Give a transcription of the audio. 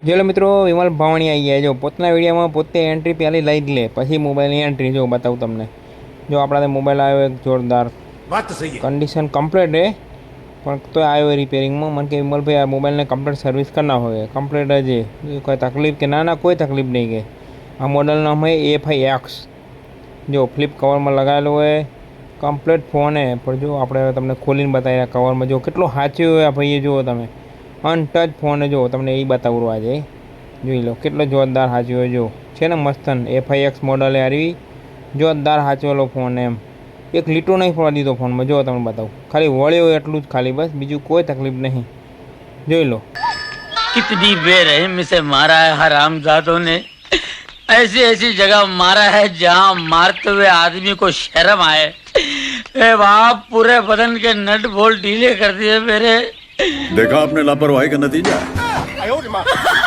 જો મિત્રો વિમલ ભાવણી આવી ગયા. જો પોતાના વિડીયોમાં પોતે એન્ટ્રી પહેલી લઈ જ લે, પછી મોબાઈલની એન્ટ્રી જો બતાવું તમને. જો આપણા મોબાઈલ આવ્યો એક જોરદાર, વાત તો સહી કન્ડિશન કમ્પ્લીટ હે, પણ તો આવ્યો રિપેરિંગમાં. મને કે વિમલભાઈ આ મોબાઈલને કમ્પ્લીટ સર્વિસ કરના હોય, કમ્પ્લીટ જ કોઈ તકલીફ કે ના કોઈ તકલીફ નહીં કે. આ મોડલનો અમે A5X જો ફ્લિપ કવરમાં લગાવેલો હોય, કમ્પ્લીટ ફોન હે. પણ જો આપણે તમને ખોલીને બતાવી રહ્યા કવરમાં જો કેટલો સાચો હોય આ ભાઈએ. જુઓ તમે અનટચ ફોન જો તમને એ બતાવું આજે, જોઈ લો કેટલો જોરદાર સાચો હોય. જો છે ને મસ્તન A5X મોડલ આવી, જોરદાર સાચવેલો ફોન એમ. એક લીટો નહીં પડવા દીધો ફોનમાં. જો તમને બતાવું, ખાલી વળ્યો એટલું જ ખાલી, બસ બીજું કોઈ તકલીફ નહીં. જોઈ લો कितनी बेरहमी से मारा है हरामजादों ने, ऐसी ऐसी जगह मारा है जहां मारते हुए आदमी को शर्म आए। ए बाप, पूरे बदन के नट बोल्ट ढीले कर दिए मेरे। देखा आपने लापरवाही का नतीजा है।